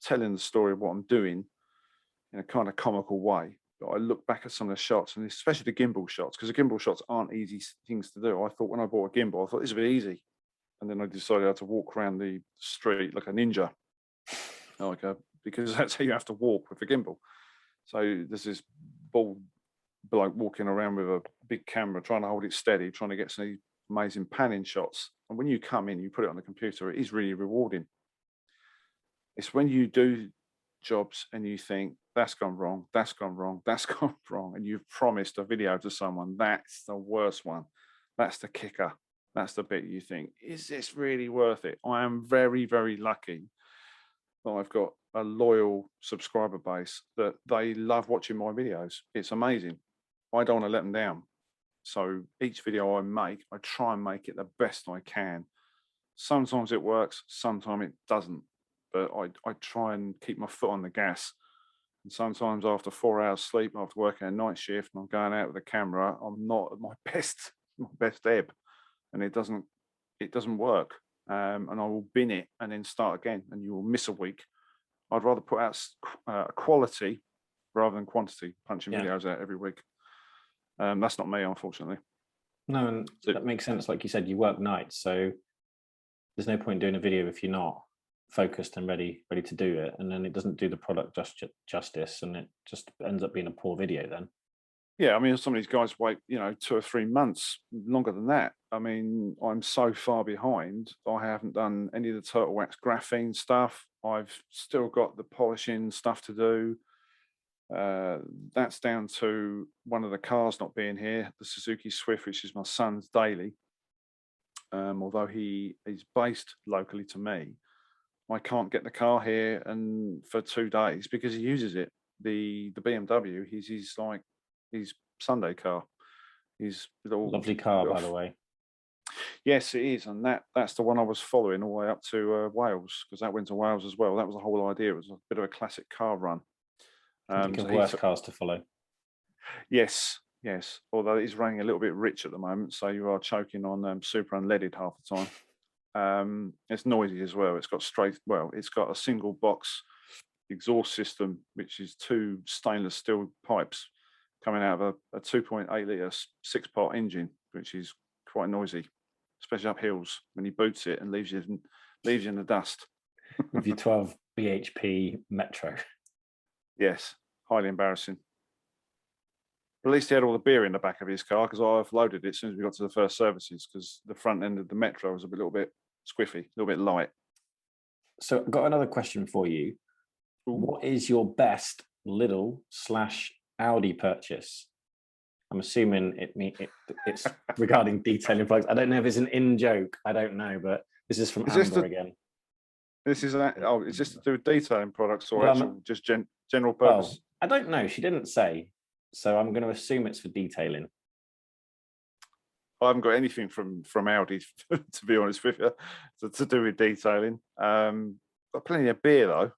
telling the story of what I'm doing in a kind of comical way. But I look back at some of the shots, and especially the gimbal shots, because the gimbal shots aren't easy things to do. I thought when I bought a gimbal, I thought this would be easy. And then I decided I had to walk around the street like a ninja, because that's how you have to walk with a gimbal. So there's this bald bloke walking around with a big camera, trying to hold it steady, trying to get some amazing panning shots. And when you come in, you put it on the computer, it is really rewarding. It's when you do jobs and you think, that's gone wrong, that's gone wrong, that's gone wrong, and you've promised a video to someone, that's the worst one. That's the kicker. That's the bit you think, is this really worth it? I am very, very lucky that I've got a loyal subscriber base that they love watching my videos. It's amazing. I don't want to let them down. So each video I make, I try and make it the best I can. Sometimes it works, sometimes it doesn't. But I try and keep my foot on the gas. And sometimes after 4 hours sleep, after working a night shift, and I'm going out with a camera, I'm not at my best ebb, and it doesn't work. And I will bin it and then start again, and you will miss a week. I'd rather put out quality rather than quantity, punching videos out every week. That's not me, unfortunately. No, and that makes sense. Like you said, you work nights, so there's no point doing a video if you're not focused and ready to do it, and then it doesn't do the product justice, and it just ends up being a poor video then. Yeah, I mean, some of these guys wait, 2 or 3 months, longer than that. I mean, I'm so far behind. I haven't done any of the turtle wax graphene stuff. I've still got the polishing stuff to do. That's down to one of the cars not being here, the Suzuki Swift, which is my son's daily. Although he is based locally to me, I can't get the car here and for 2 days because he uses it. The BMW, he's his Sunday car. His little lovely car, by the way. Yes, it is, and that's the one I was following all the way up to Wales, because that went to Wales as well. That was the whole idea. It was a bit of a classic car run. Think of worse cars to follow. Yes. Although it is running a little bit rich at the moment, so you are choking on super unleaded half the time. It's noisy as well. It's got a single box exhaust system, which is 2 stainless steel pipes coming out of a 2.8 litre 6-pot engine, which is quite noisy, especially up hills when he boots it and leaves you in the dust. With your 12 bhp Metro. Yes. highly embarrassing. But at least he had all the beer in the back of his car because I offloaded it as soon as we got to the first services because the front end of the Metro was a little bit squiffy, a little bit light. So I've got another question for you. Ooh. What is your best Lidl/Audi purchase? I'm assuming it's regarding detailing products. I don't know if it's an in joke. I don't know, but this is from Amber again. This is is this to do with detailing products or actual just general purpose? I don't know. She didn't say, so I'm going to assume it's for detailing. I haven't got anything from Audi, to be honest with you, to do with detailing. Got plenty of beer though.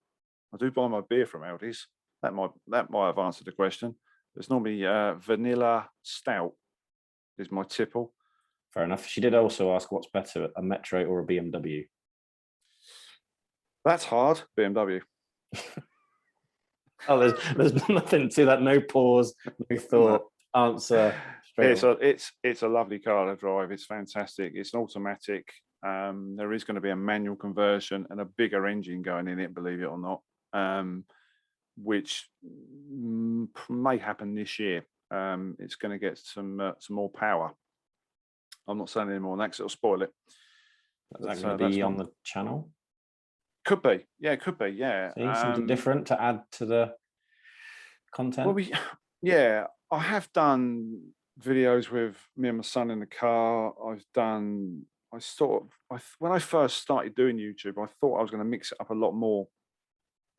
I do buy my beer from Aldi's. That might have answered the question. There's normally vanilla stout is my tipple. Fair enough. She did also ask what's better, a Metro or a BMW. That's hard, BMW. Oh, there's nothing to that. No pause, no thought. Answer straight away. It's a lovely car to drive. It's fantastic. It's an automatic. There is going to be a manual conversion and a bigger engine going in it, believe it or not, which may happen this year. It's going to get some more power. I'm not saying any more than that because it'll spoil it. Is that going to be on the channel? Could be. Yeah, it could be. Yeah. See, something different to add to the content. Well, I have done videos with me and my son in the car. When I first started doing YouTube, I thought I was going to mix it up a lot more.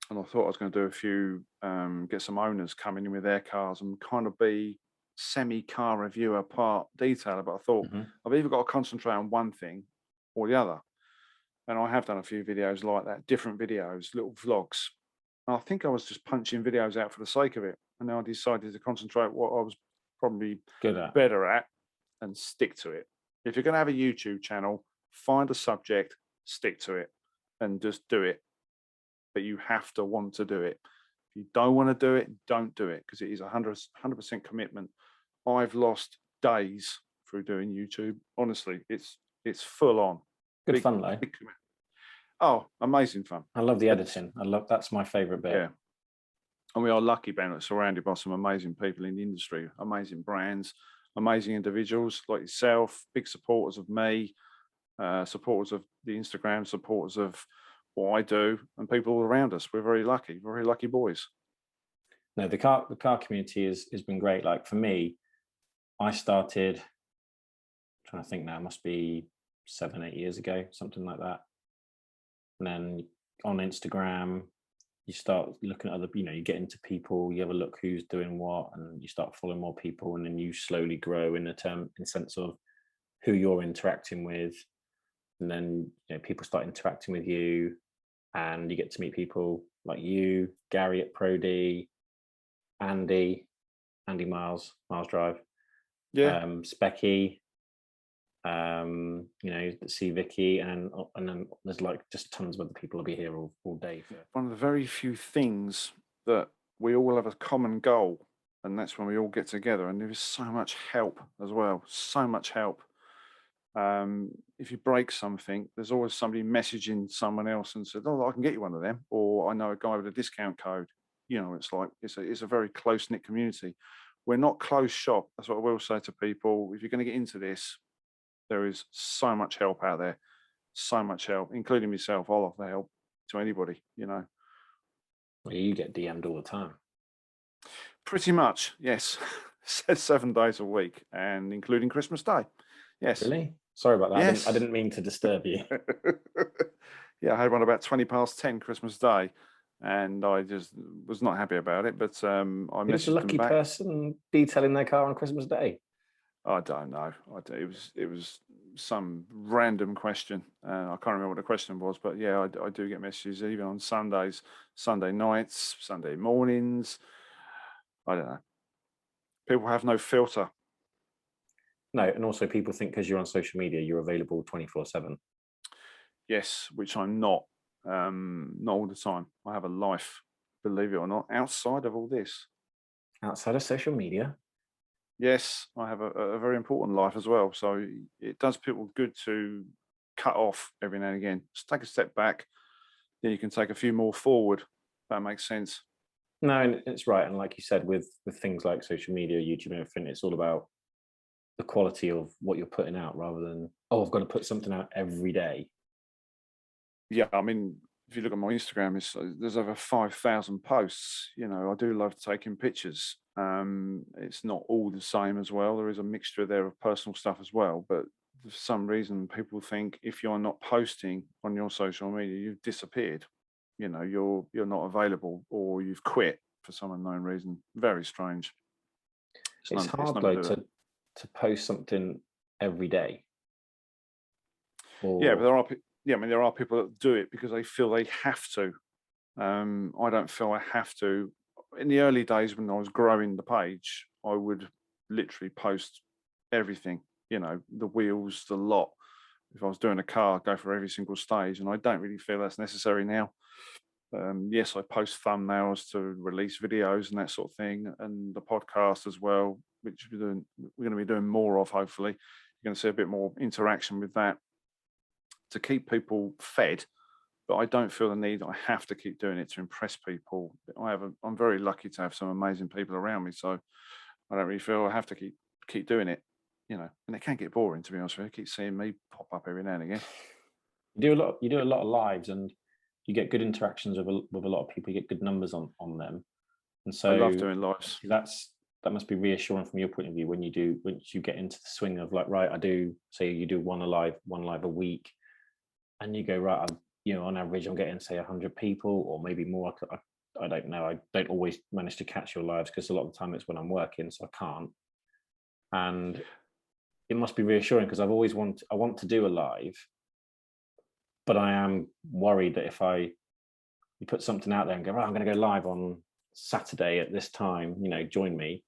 And I thought I was going to do a few, get some owners coming in with their cars and kind of be semi-car reviewer part detailer. But I thought I've either got to concentrate on one thing or the other. And I have done a few videos like that, different videos, little vlogs. And I think I was just punching videos out for the sake of it. And then I decided to concentrate what I was probably better at and stick to it. If you're going to have a YouTube channel, find a subject, stick to it, and just do it. But you have to want to do it. If you don't want to do it, don't do it because it is 100% commitment. I've lost days through doing YouTube. Honestly, it's full on. Good fun though. Oh, amazing fun. I love the editing. That's my favorite bit. Yeah. And we are lucky, Ben, surrounded by some amazing people in the industry, amazing brands, amazing individuals like yourself, big supporters of me, supporters of the Instagram, supporters of what I do, and people all around us. We're very lucky boys. No, the car community has been great. Like for me, I started, I'm trying to think now, it must be 7-8 years ago, something like that. And then on Instagram, you start looking at other, you get into people, you have a look who's doing what, and you start following more people, and then you slowly grow in sense of who you're interacting with. And then people start interacting with you, and you get to meet people like you, Gary at Prody, Andy Miles Drive, Specky, see Vicky, and then there's like just tons of other people will be here all day. One of the very few things that we all have a common goal, and that's when we all get together, and there is so much help as well, so much help. If you break something, there's always somebody messaging someone else and said, "Oh, I can get you one of them," or "I know a guy with a discount code." It's like it's a very close-knit community. We're not closed shop. That's what I will say to people. If you're going to get into this, there is so much help out there, so much help, including myself. I'll offer help to anybody. Well, you get DM'd all the time. Pretty much, yes. 7 days a week, and including Christmas Day. Yes. Really? Sorry about that. Yes. I didn't mean to disturb you. Yeah, I had one about 10 Christmas Day, and I just was not happy about it. But I messaged a lucky them back. Person detailing their car on Christmas Day? I don't know. It was some random question. I can't remember what the question was, but yeah, I do get messages even on Sundays, Sunday nights, Sunday mornings. I don't know. People have no filter. No, and also people think because you're on social media, you're available 24/7. Yes, which I'm not. Not all the time. I have a life, believe it or not, outside of all this. Outside of social media? Yes, I have a very important life as well. So it does people good to cut off every now and again. Just take a step back, then you can take a few more forward. If that makes sense. No, and it's right. And like you said, with things like social media, YouTube, and everything, it's all about the quality of what you're putting out rather than, oh, I've got to put something out every day. Yeah, I mean, if you look at my Instagram, there's over 5,000 posts. I do love taking pictures. It's not all the same as well. There is a mixture there of personal stuff as well. But for some reason, people think if you're not posting on your social media, you've disappeared. You're not available, or you've quit for some unknown reason. Very strange. It's It's hard nothing though to do with it. to post something every day. Yeah, but Or there are people that do it because they feel they have to. I don't feel I have to. In the early days when I was growing the page, I would literally post everything, the wheels, the lot. If I was doing a car, go for every single stage, and I don't really feel that's necessary now. Yes, I post thumbnails to release videos and that sort of thing, and the podcast as well, which we're going to be doing more of. Hopefully, you're going to see a bit more interaction with that to keep people fed. But I don't feel the need that I have to keep doing it to impress people. I'm very lucky to have some amazing people around me, so I don't really feel I have to keep doing it. And it can get boring, to be honest with you. Keep seeing me pop up every now and again. you do a lot of lives, and you get good interactions with a lot of people. You get good numbers on them, and I love so doing lives. that must be reassuring from your point of view when once you get into the swing of like, right, I do say you do one live a week, and you go, right, on average I'm getting say 100 people or maybe more. I don't know. I don't always manage to catch your lives because a lot of the time it's when I'm working, so I can't. And it must be reassuring because I want to do a live, but I am worried that if you put something out there and go, right, I'm going to go live on Saturday at this time, join me,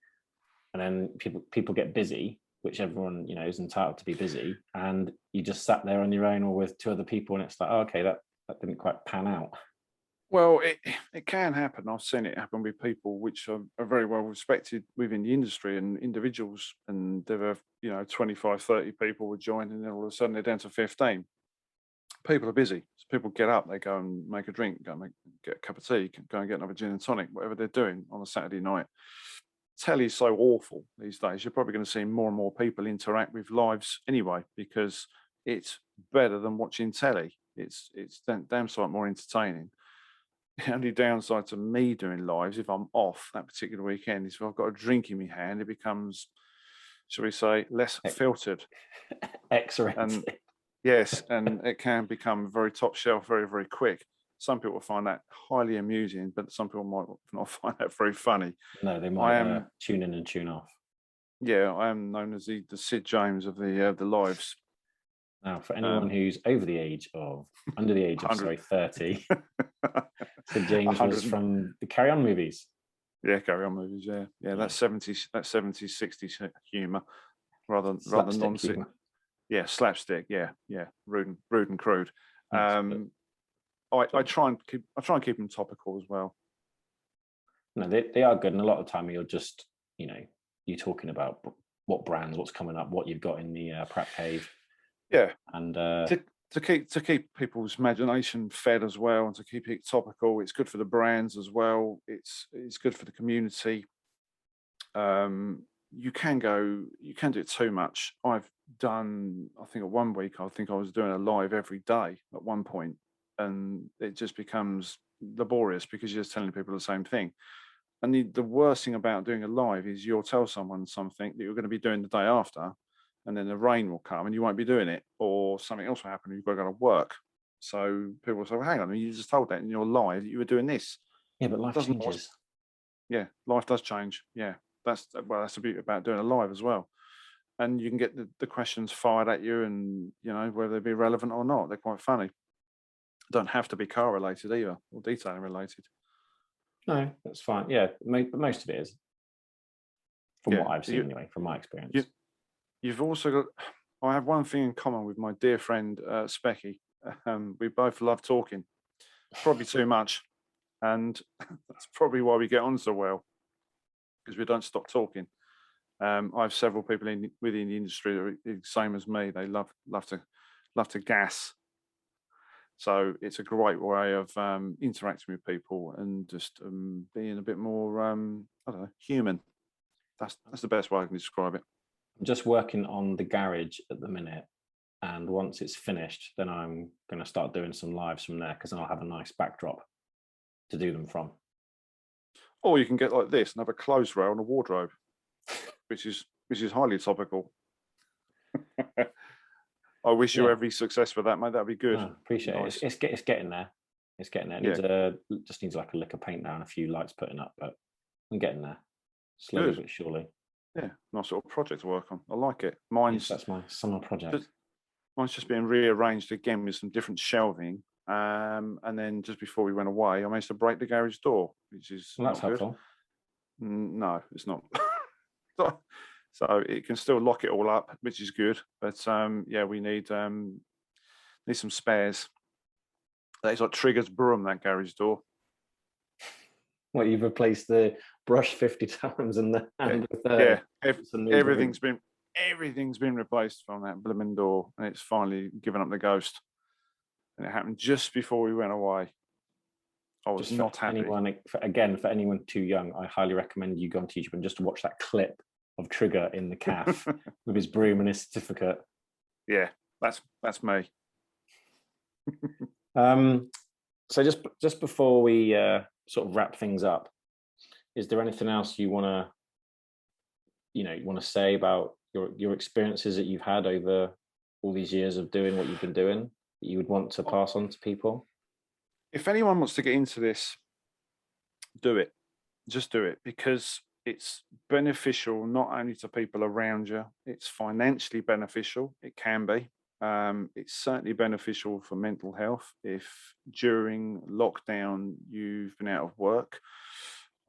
and then people get busy, which everyone is entitled to be busy, and you just sat there on your own or with two other people, and it's like, oh, okay, that didn't quite pan out. Well, it can happen. I've seen it happen with people which are very well respected within the industry and individuals, and there are 25, 30 people would join, and then all of a sudden they're down to 15. People are busy. So people get up, they go and make a drink, get a cup of tea, go and get another gin and tonic, whatever they're doing on a Saturday night. Telly's so awful these days. You're probably going to see more and more people interact with lives anyway, because it's better than watching telly. It's damn sight more entertaining. The only downside to me doing lives, if I'm off that particular weekend, is if I've got a drink in my hand, it becomes, shall we say, less filtered. X-rated. And yes, and it can become very top shelf very, very quick. Some people find that highly amusing, but some people might not find that very funny. No, they I might am, tune in and tune off. yeah, I am known as the Sid James of the lives. Now, for anyone who's under the age of 30, Sid James was from the Carry On movies. Yeah, Carry On movies. Yeah. That's 70s, 60s humour rather nonsense. Humor. Yeah, slapstick. Yeah, rude and crude. I try and keep them topical as well. No, they are good, and a lot of the time you're just you're talking about what brands, what's coming up, what you've got in the prep cave. Yeah, and to keep people's imagination fed as well, and to keep it topical. It's good for the brands as well. It's good for the community. You can do it too much. I've done, I think at one week, I think I was doing a live every day at one point, and it just becomes laborious because you're just telling people the same thing. And the worst thing about doing a live is you'll tell someone something that you're going to be doing the day after, and then the rain will come and you won't be doing it, or something else will happen and you've got to go to work. So people will say, well, hang on, you just told that in your live that you were doing this. Yeah, but life changes. Yeah, life does change. Yeah, that's the beauty about doing a live as well. And you can get the questions fired at you, and whether they be relevant or not, they're quite funny. Don't have to be car related either, or detailing related. No, that's fine. Yeah, but most of it is, from what I've seen anyway, from my experience. You've also got. I have one thing in common with my dear friend Specky. We both love talking, probably too much, and that's probably why we get on so well, because we don't stop talking. I have several people within the industry that are the same as me. They love to gas. So it's a great way of interacting with people and just being a bit more, I don't know, human. That's the best way I can describe it. I'm just working on the garage at the minute, and once it's finished, then I'm going to start doing some lives from there, because then I'll have a nice backdrop to do them from. Or you can get like this and have a clothes rail and a wardrobe, which is highly topical. I wish you every success with that, mate. That'd be good. Oh, appreciate nice. it. It's getting there. It's getting there. It just needs like a lick of paint now and a few lights putting up, but I'm getting there slowly but surely. Yeah, nice little project to work on. I like it. That's my summer project. Mine's just being rearranged again with some different shelving. And then just before we went away, I managed to break the garage door, which is that's helpful. No, it's not. So it can still lock it all up, which is good. But yeah, we need some spares. That is like Trigger's broom, that garage door. Well, you've replaced the brush 50 times and the hand with everything's been replaced from that blooming door, and it's finally given up the ghost. And it happened just before we went away. I was not happy. For anyone too young, I highly recommend you go onto YouTube and just watch that clip of Trigger in the calf with his broom and his certificate. Yeah, that's me. So just before we sort of wrap things up, is there anything else you want to say about your experiences that you've had over all these years of doing what you've been doing that you would want to pass on to people? If anyone wants to get into this, do it. Just do it, because it's beneficial not only to people around you, it's financially beneficial. It can be. It's certainly beneficial for mental health. If during lockdown you've been out of work,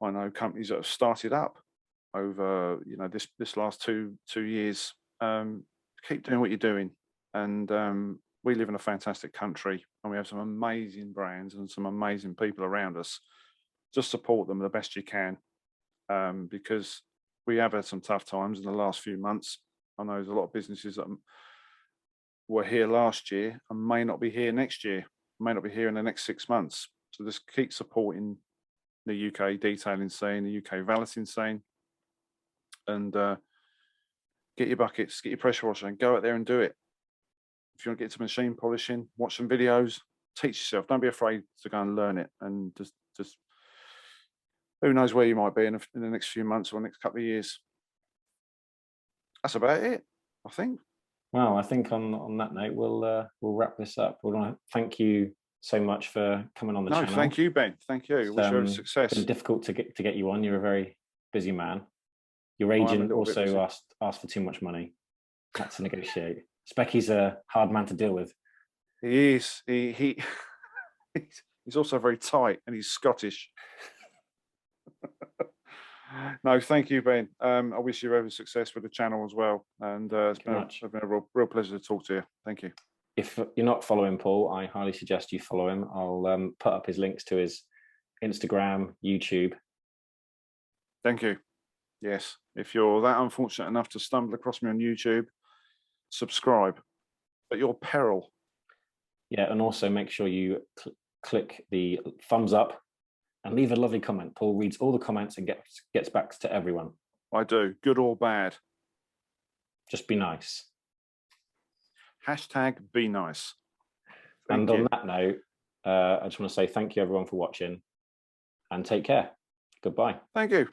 I know companies that have started up over this last two years. Keep doing what you're doing, and we live in a fantastic country, and we have some amazing brands and some amazing people around us. Just support them the best you can, because we have had some tough times in the last few months. I know there's a lot of businesses that were here last year and may not be here next year, may not be here in the next 6 months. So just keep supporting the UK detailing scene, the UK valeting scene, and get your buckets, get your pressure washer, and go out there and do it. If you want to get into machine polishing, watch some videos, teach yourself. Don't be afraid to go and learn it, and just who knows where you might be in the next few months or next couple of years. That's about it, I think. Well, I think on that note, we'll wrap this up. We want to thank you so much for coming on the channel. Thank you, Ben. Thank you. Wish you success. It's been difficult to get you on. You're a very busy man. Your agent also asked for too much money. Had to negotiate. Specky's a hard man to deal with. He is. He's also very tight, and he's Scottish. No, thank you, Ben. I wish you every success with the channel as well. And it's been a real pleasure to talk to you. Thank you. If you're not following Paul, I highly suggest you follow him. I'll put up his links to his Instagram, YouTube. Thank you. Yes. If you're that unfortunate enough to stumble across me on YouTube, subscribe at your peril. Yeah, and also make sure you click the thumbs up and leave a lovely comment. Paul reads all the comments and gets back to everyone. I do, good or bad. Just be nice. Hashtag be nice. And on that note, I just want to say thank you everyone for watching, and take care. Goodbye. Thank you.